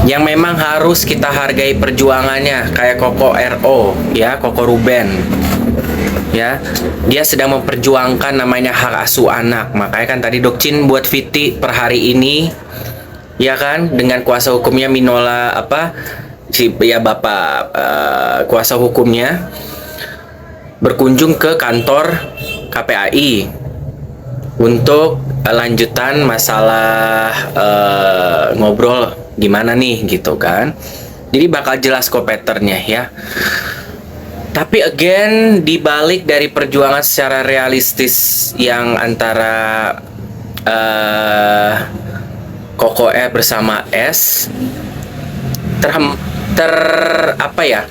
yang memang harus kita hargai perjuangannya, kayak Koko RO ya, Koko Ruben ya, dia sedang memperjuangkan namanya hak asuh anak. Makanya kan tadi Dokcin buat Viti per hari ini ya kan, dengan kuasa hukumnya Minola apa si ya bapak kuasa hukumnya berkunjung ke kantor KPAI untuk lanjutan masalah ngobrol gimana nih gitu kan. Jadi bakal jelas kok patternnya ya. Tapi again, dibalik dari perjuangan secara realistis yang antara Koko E bersama S apa ya,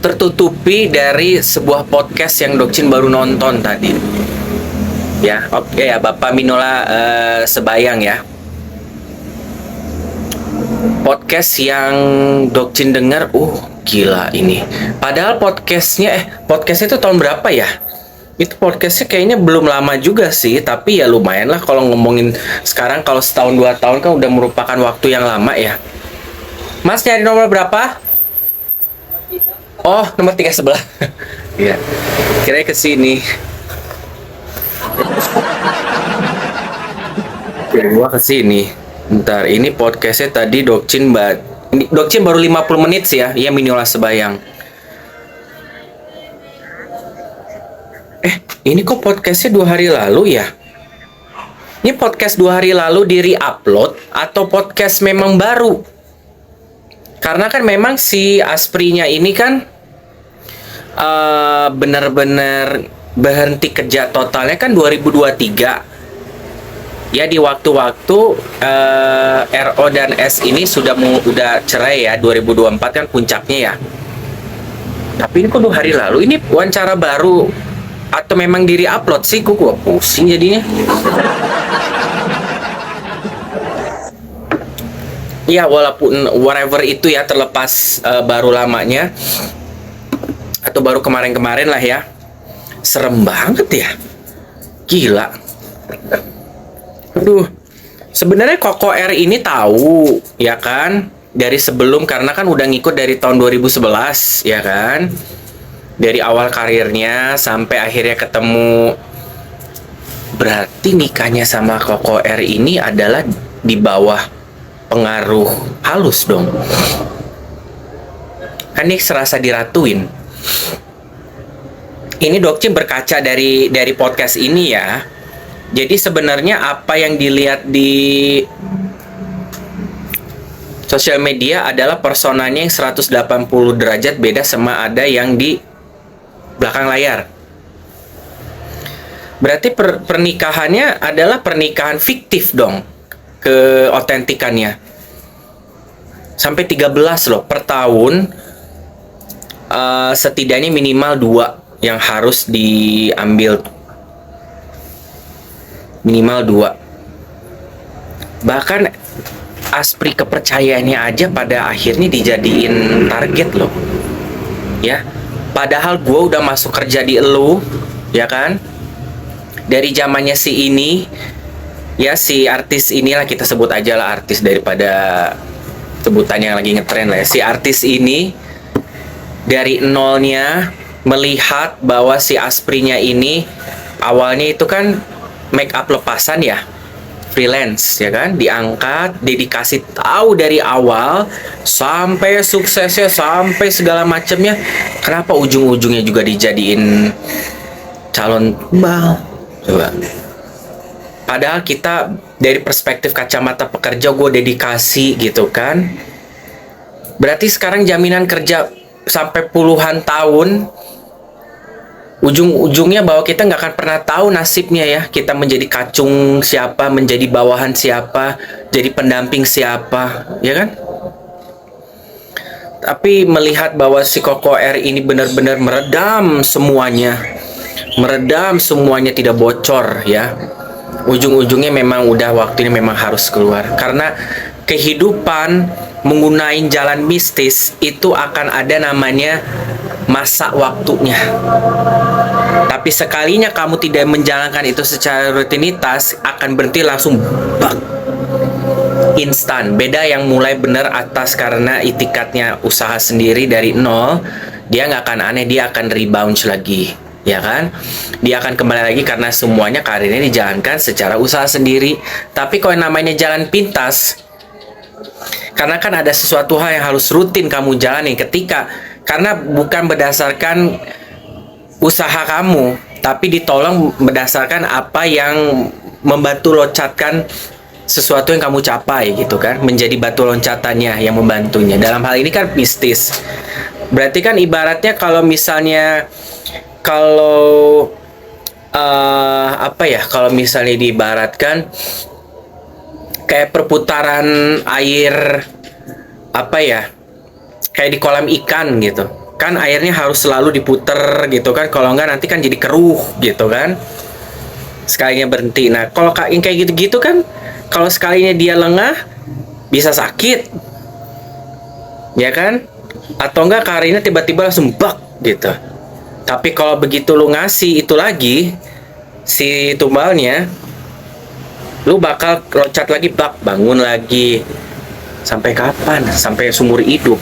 tertutupi dari sebuah podcast yang Dokcin baru nonton tadi ya. Oke ya, Bapak Minola Sebayang ya, podcast yang Dokcin dengar, gila ini. Padahal podcastnya itu tahun berapa ya? Itu podcastnya kayaknya belum lama juga sih, tapi ya lumayan lah kalau ngomongin sekarang. Kalau setahun 2 tahun kan udah merupakan waktu yang lama ya. Mas nyari nomor berapa? Oh, nomor 3 sebelah. Iya. Kira-kira ke sini. Gua ke sini. Bentar, ini podcastnya tadi Dokcin baru 50 menit sih ya. Iya, Minola Sebayang. Ini kok podcastnya 2 hari lalu ya? Ini podcast 2 hari lalu di re-upload atau podcast memang baru? Karena kan memang si Asprinya ini kan benar-benar berhenti kerja totalnya kan 2023. Ya, di waktu-waktu RO dan S ini udah cerai ya, 2024 kan puncaknya ya. Tapi ini kok 2 hari lalu, ini wawancara baru atau memang diri upload sih? Gua pusing jadinya. Ya, walaupun whatever itu ya, terlepas baru lamanya atau baru kemarin-kemarin lah ya. Serem banget ya. Gila. Aduh. Sebenarnya Koko R ini tahu ya kan, dari sebelum, karena kan udah ngikut dari tahun 2011 ya kan. Dari awal karirnya sampai akhirnya ketemu. Berarti nikahnya sama Koko R ini adalah di bawah pengaruh halus dong. Kan ini serasa diratuin. Ini Dokcin berkaca dari podcast ini ya. Jadi sebenarnya apa yang dilihat di sosial media adalah personanya yang 180 derajat beda sama ada yang di belakang layar. Berarti pernikahannya adalah pernikahan fiktif dong, keotentikannya. Sampai 13 loh per tahun, setidaknya minimal 2 yang harus diambil. Minimal 2. Bahkan Aspri kepercayaannya aja pada akhirnya dijadiin target loh. Ya. Padahal gue udah masuk kerja di elu, ya kan? Dari zamannya si ini, ya si artis inilah, kita sebut aja lah artis daripada sebutannya yang lagi ngetren lah ya. Si artis ini dari nolnya melihat bahwa si Asprinya ini awalnya itu kan make up lepasan ya, freelance ya kan, diangkat, dedikasi tahu dari awal sampai suksesnya sampai segala macamnya. Kenapa ujung-ujungnya juga dijadiin calon bal? Coba. Padahal kita dari perspektif kacamata pekerja, gue dedikasi gitu kan. Berarti sekarang jaminan kerja sampai puluhan tahun, ujung-ujungnya bahwa kita nggak akan pernah tahu nasibnya ya. Kita menjadi kacung siapa, menjadi bawahan siapa, jadi pendamping siapa, ya kan? Tapi melihat bahwa si Koko R ini benar-benar meredam semuanya, tidak bocor ya. Ujung-ujungnya memang udah waktunya memang harus keluar. Karena kehidupan menggunakan jalan mistis itu akan ada namanya masa waktunya. Tapi sekalinya kamu tidak menjalankan itu secara rutinitas, akan berhenti langsung bak. instan. Beda yang mulai bener atas karena itikadnya usaha sendiri dari nol, dia nggak akan aneh, dia akan rebound lagi, ya kan? Dia akan kembali lagi karena semuanya karirnya dijalankan secara usaha sendiri. Tapi kalau yang namanya jalan pintas, karena kan ada sesuatu hal yang harus rutin kamu jalani karena bukan berdasarkan usaha kamu, tapi ditolong berdasarkan apa yang membantu loncatkan sesuatu yang kamu capai gitu kan, menjadi batu loncatannya yang membantunya. Dalam hal ini kan mistis. Berarti kan ibaratnya kalau misalnya kalau misalnya diibaratkan kayak perputaran air kayak di kolam ikan gitu kan, airnya harus selalu diputer gitu kan, kalau enggak nanti kan jadi keruh gitu kan, sekalinya berhenti. Nah kalau yang kayak gitu-gitu kan, kalau sekalinya dia lengah bisa sakit, ya kan? Atau enggak karirnya tiba-tiba langsung bak gitu. Tapi kalau begitu lu ngasih itu lagi si tumbalnya, lu bakal loncat lagi, bak, bangun lagi. Sampai kapan? Sampai seumur hidup.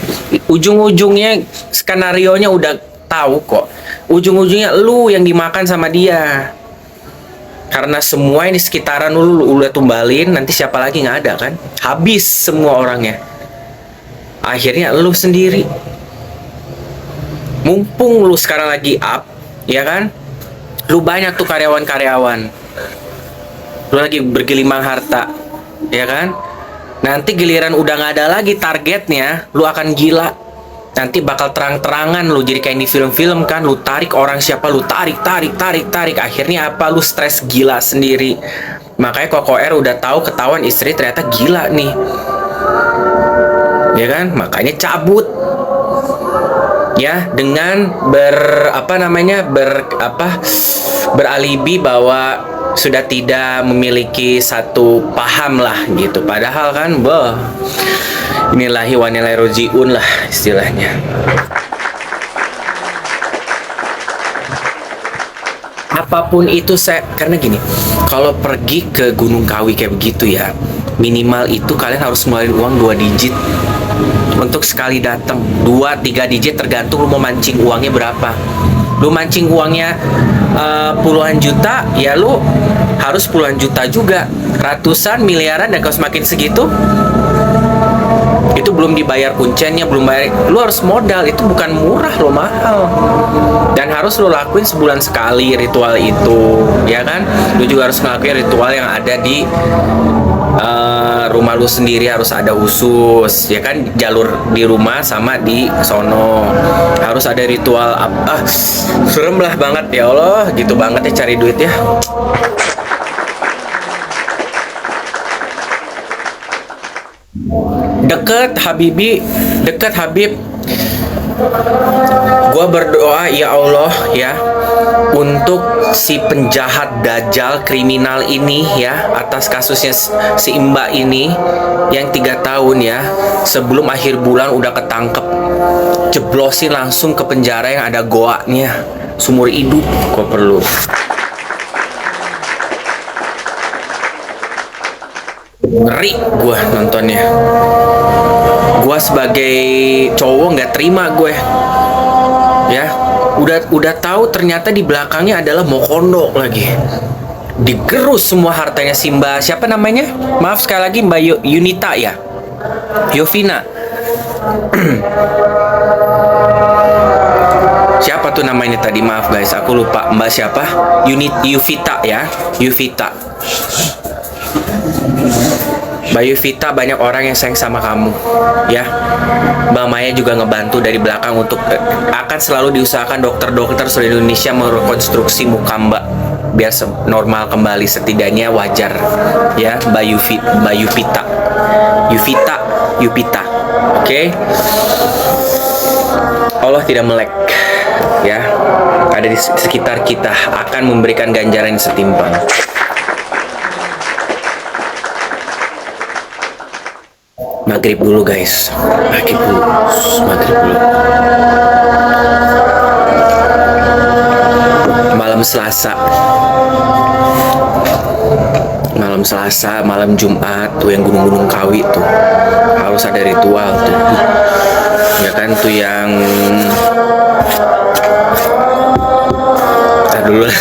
Ujung-ujungnya skenarionya udah tahu kok. Ujung-ujungnya lu yang dimakan sama dia. Karena semua ini sekitaran lu udah tumbalin, nanti siapa lagi, nggak ada kan? Habis semua orangnya. Akhirnya lu sendiri. Mumpung lu sekarang lagi up, ya kan? Lu banyak tuh karyawan-karyawan. Lu lagi bergelimang harta, ya kan? Nanti giliran udah nggak ada lagi targetnya, lu akan gila. Nanti bakal terang-terangan lu, jadi kayak di film-film kan, lu tarik orang siapa, lu tarik. Akhirnya apa? Lu stres gila sendiri. Makanya Koko R udah tahu ketahuan istri ternyata gila nih. Ya kan? Makanya cabut. Ya, dengan beralibi bahwa sudah tidak memiliki satu paham lah gitu. Padahal kan inilahi wa inna ilaihi rajiun lah istilahnya. Apapun itu karena gini, kalau pergi ke Gunung Kawi kayak begitu ya, minimal itu kalian harus ngeluarin uang 2 digit untuk sekali datang. 2-3 digit tergantung lu mau mancing uangnya berapa. Lu mancing uangnya puluhan juta, ya lu harus puluhan juta juga. Ratusan, miliaran, dan kalau semakin segitu, itu belum dibayar kuncennya, belum bayar. Lu harus modal, itu bukan murah loh, mahal. Dan harus lu lakuin sebulan sekali ritual itu, ya kan? Lu juga harus ngelakuin ritual yang ada di rumah lu sendiri, harus ada khusus, ya kan? Jalur di rumah sama di sono harus ada ritual serem lah banget, ya Allah, gitu banget ya cari duit ya. Deket Habib, gua berdoa ya Allah ya, untuk si penjahat dajjal kriminal ini ya, atas kasusnya si Mbak ini yang 3 tahun ya, sebelum akhir bulan udah ketangkep, jeblosin langsung ke penjara yang ada goanya seumur hidup kok perlu. Ngeri gua nontonnya. Gua sebagai cowok nggak terima gue, ya. Udah tahu ternyata di belakangnya adalah Mokondo lagi. Digerus semua hartanya si Mbak, siapa namanya? Maaf sekali lagi, Mbak Yunita ya, Yovina. Siapa tuh namanya tadi? Maaf guys, aku lupa. Mbak siapa? Yuvita ya, Yuvita. Mbak Yuvita, banyak orang yang sayang sama kamu ya. Mbak Maya juga ngebantu dari belakang untuk akan selalu diusahakan dokter-dokter seluruh Indonesia merekonstruksi muka Mbak biar normal kembali, setidaknya wajar ya. Mbak Yuvita, oke? Allah tidak melek ya, ada di sekitar kita, akan memberikan ganjaran yang setimpal. Maghrib dulu guys, maghrib dulu. Malam malam Selasa, malam Jumat tuh yang gunung-gunung kawi tuh harus ada ritual tuh. Ya kan tuh yang dulu lah.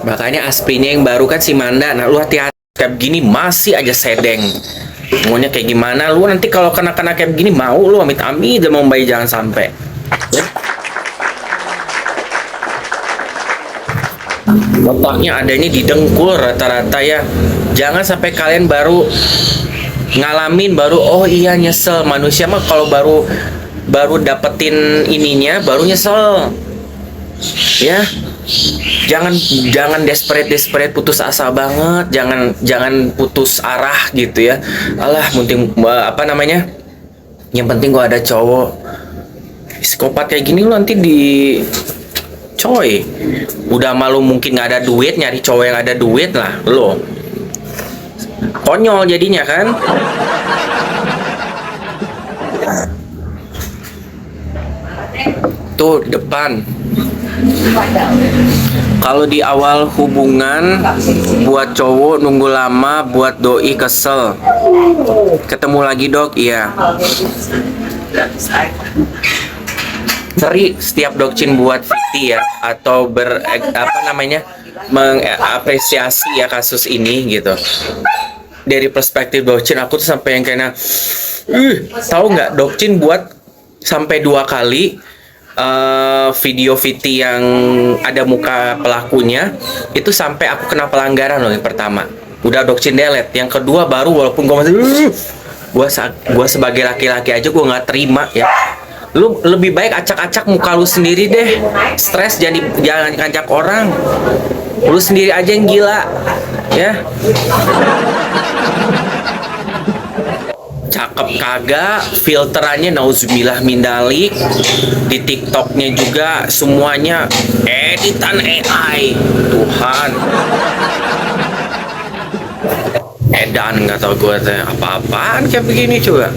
Makanya asprinya yang baru kan si Manda. Nah lu hati-hati kayak begini masih aja sedeng. Maunya kayak gimana lu nanti kalau kena kayak begini mau lu amit-amit dan mau bayi jangan sampai. Ya. Bapaknya adanya di dengkul rata-rata ya. Jangan sampai kalian baru ngalamin baru oh iya nyesel. Manusia mah kalau baru dapetin ininya baru nyesel. Ya. Jangan desperate putus asa banget, jangan putus arah gitu ya. Alah penting apa namanya? Yang penting gua ada cowok. Psikopat kayak gini lu nanti di coy. Udah malu mungkin nggak ada duit, nyari cowok yang ada duit lah lo. Konyol jadinya kan? Tuh depan. Kalau di awal hubungan buat cowok nunggu lama, buat doi kesel. Ketemu lagi dok, iya. Seri setiap dokcin buat Viti ya atau mengapresiasi ya kasus ini gitu. Dari perspektif dokcin aku tuh sampai yang kayaknya tahu nggak dokcin buat sampai 2 kali video Viti yang ada muka pelakunya itu sampai aku kena pelanggaran loh. Yang pertama udah dokcin delete, yang kedua baru walaupun gue masih gua sebagai laki-laki aja gue nggak terima ya. Lu lebih baik acak-acak muka lu sendiri deh, stres jangan ngajak orang, lu sendiri aja yang gila ya. Cakep kagak, filterannya nauzubillah min dalik. Di TikToknya juga semuanya editan AI. Tuhan. Edan nggak tau gue teh apa-apaan kayak begini coba.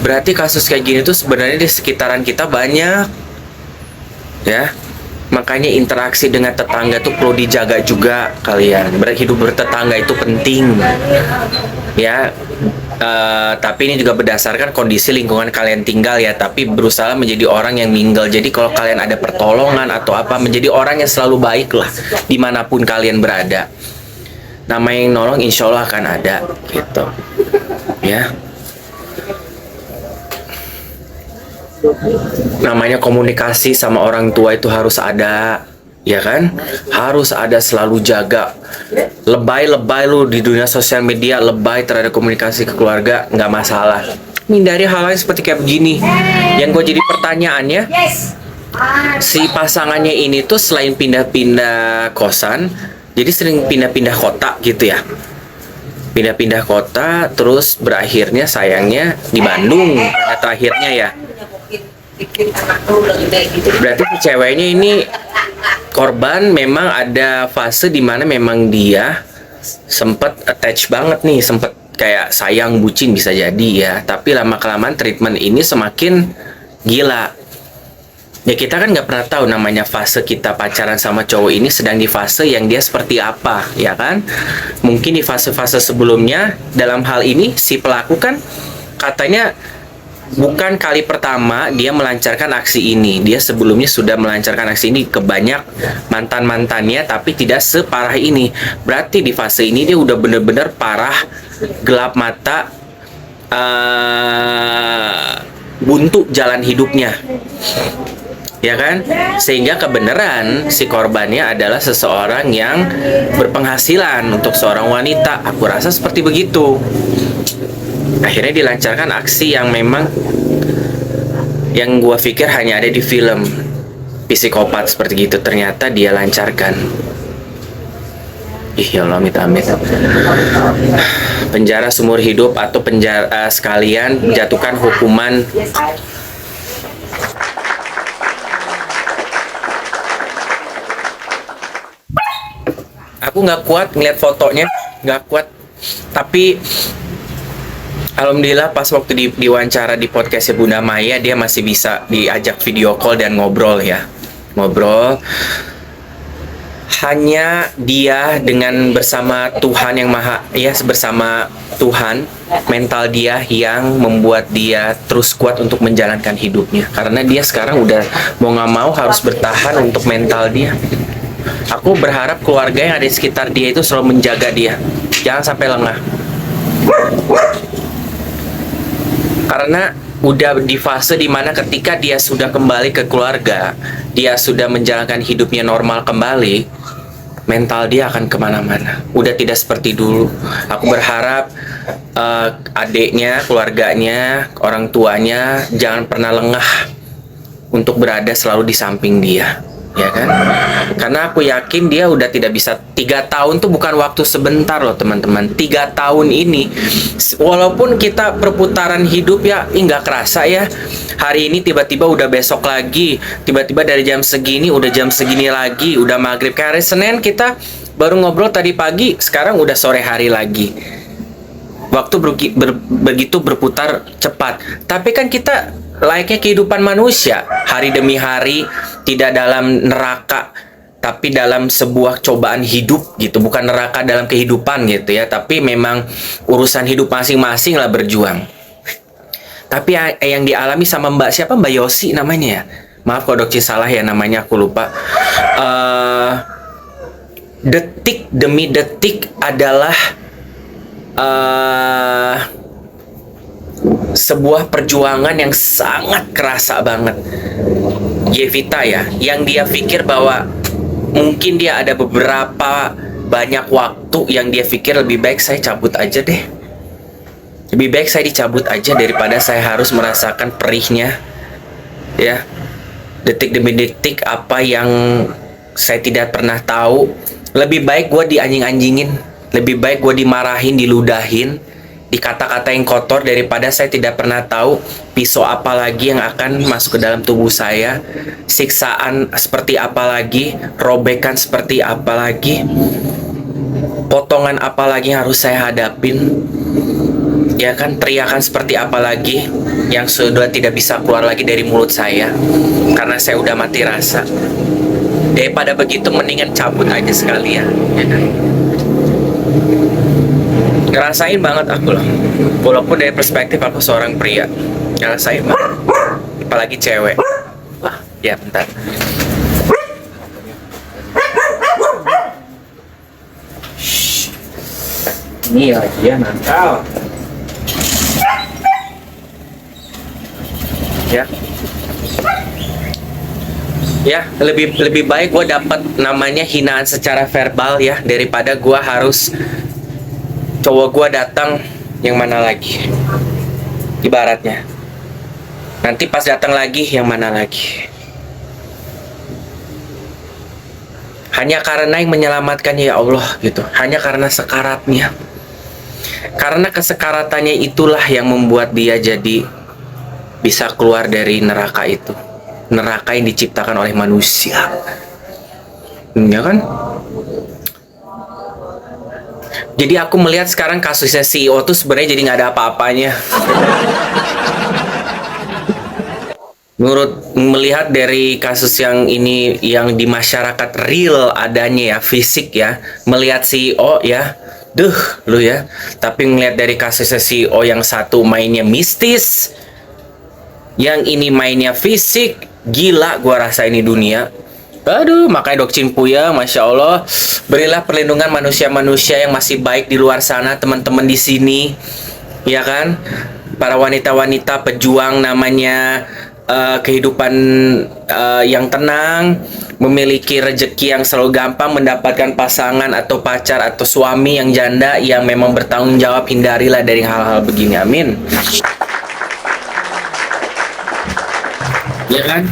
Berarti kasus kayak gini tuh sebenarnya di sekitaran kita banyak. Ya. Makanya interaksi dengan tetangga tuh perlu dijaga juga kalian. Hidup bertetangga itu penting. Ya. Tapi ini juga berdasarkan kondisi lingkungan kalian tinggal ya. Tapi berusaha menjadi orang yang mingle. Jadi kalau kalian ada pertolongan atau apa, menjadi orang yang selalu baik lah dimanapun kalian berada. Nama yang nolong insya Allah akan ada gitu. Ya. Namanya komunikasi sama orang tua itu harus ada, ya kan? Harus ada, selalu jaga. Lebay lu di dunia sosial media, lebay terhadap komunikasi ke keluarga, nggak masalah. Hindari hal-hal seperti kayak begini. Yang gue jadi pertanyaannya, si pasangannya ini tuh selain pindah-pindah kosan, jadi sering pindah-pindah kota gitu ya. Pindah-pindah kota, terus berakhirnya sayangnya di Bandung pada terakhirnya ya. Berarti si ceweknya ini korban memang ada fase dimana memang dia sempet attach banget nih, sempet kayak sayang bucin bisa jadi ya. Tapi lama-kelamaan treatment ini semakin gila. Ya kita kan nggak pernah tahu namanya fase kita pacaran sama cowok ini sedang di fase yang dia seperti apa, ya kan? Mungkin di fase-fase sebelumnya dalam hal ini si pelaku kan katanya bukan kali pertama dia melancarkan aksi ini. Dia sebelumnya sudah melancarkan aksi ini ke banyak mantan-mantannya, tapi tidak separah ini. Berarti di fase ini dia udah bener-bener parah, gelap mata, buntu jalan hidupnya. Ya kan? Sehingga kebenaran si korbannya adalah seseorang yang berpenghasilan untuk seorang wanita. Aku rasa seperti begitu. Akhirnya dilancarkan aksi yang memang yang gua pikir hanya ada di film psikopat seperti gitu, ternyata dia lancarkan. Ih ya Allah, amit-amit. Penjara seumur hidup atau penjara sekalian jatuhkan hukuman. Aku nggak kuat ngeliat fotonya, nggak kuat. Tapi alhamdulillah pas waktu diwawancara di podcastnya Bunda Maya, dia masih bisa diajak video call dan ngobrol ya. ngobrol. Hanya dia dengan bersama Tuhan yang maha, ya bersama Tuhan, mental dia yang membuat dia terus kuat untuk menjalankan hidupnya. Karena dia sekarang udah mau nggak mau harus bertahan untuk mental dia. Aku berharap keluarga yang ada di sekitar dia itu selalu menjaga dia, jangan sampai lengah. Karena udah di fase dimana ketika dia sudah kembali ke keluarga, dia sudah menjalankan hidupnya normal kembali, mental dia akan kemana-mana. Udah tidak seperti dulu. Aku berharap adiknya, keluarganya, orang tuanya jangan pernah lengah untuk berada selalu di samping dia, ya kan? Karena aku yakin dia udah tidak bisa. 3 tahun tuh bukan waktu sebentar loh teman-teman. 3 tahun ini, walaupun kita perputaran hidup ya, nggak kerasa ya. Hari ini tiba-tiba udah besok lagi, tiba-tiba dari jam segini udah jam segini lagi, udah maghrib. Kayak hari Senin kita baru ngobrol tadi pagi, sekarang udah sore hari lagi. Waktu begitu berputar cepat. Tapi kan kita layaknya kehidupan manusia, hari demi hari, tidak dalam neraka, tapi dalam sebuah cobaan hidup gitu. Bukan neraka dalam kehidupan gitu ya, tapi memang urusan hidup masing-masing lah berjuang. Tapi yang dialami sama siapa, Mbak Yosi namanya ya, maaf kalau dokter salah ya namanya, aku lupa. Detik demi detik adalah sebuah perjuangan yang sangat kerasa banget. Yevita ya, yang dia pikir bahwa mungkin dia ada beberapa banyak waktu yang dia pikir lebih baik saya cabut aja deh. Lebih baik saya dicabut aja daripada saya harus merasakan perihnya, ya, detik demi detik apa yang saya tidak pernah tahu. Lebih baik gue dianjing-anjingin, lebih baik gue dimarahin, diludahin, dikata-katain kotor daripada saya tidak pernah tahu pisau apa lagi yang akan masuk ke dalam tubuh saya, siksaan seperti apa lagi, robekan seperti apa lagi, potongan apa lagi yang harus saya hadapin, ya kan, teriakan seperti apa lagi yang sudah tidak bisa keluar lagi dari mulut saya karena saya udah mati rasa. Daripada begitu mendingan cabut aja sekalian, ya kan? Ngerasain banget aku loh, walaupun dari perspektif aku seorang pria, ngerasain banget, apalagi cewek. Wah, ya bentar. Ini ya dia nakal. Ya, lebih baik gue dapat namanya hinaan secara verbal ya, daripada gue harus cowok gue datang yang mana lagi, ibaratnya nanti pas datang lagi yang mana lagi. Hanya karena yang menyelamatkan ya Allah gitu, hanya karena sekaratnya, karena kesekaratannya itulah yang membuat dia jadi bisa keluar dari neraka itu, neraka yang diciptakan oleh manusia, ya kan? Jadi aku melihat sekarang kasusnya CEO tuh sebenarnya jadi nggak ada apa-apanya. Melihat dari kasus yang ini yang di masyarakat real adanya ya, fisik ya, melihat CEO ya, lu ya. Tapi ngelihat dari kasusnya CEO yang satu mainnya mistis, yang ini mainnya fisik, gila gua rasa ini dunia. Aduh, makanya Dok Cimpuya, Masya Allah, berilah perlindungan manusia-manusia yang masih baik di luar sana, teman-teman di sini, ya kan? Para wanita-wanita pejuang namanya kehidupan yang tenang, memiliki rezeki yang selalu gampang, mendapatkan pasangan atau pacar atau suami yang janda yang memang bertanggung jawab. Hindarilah dari hal-hal begini, amin. Ya kan?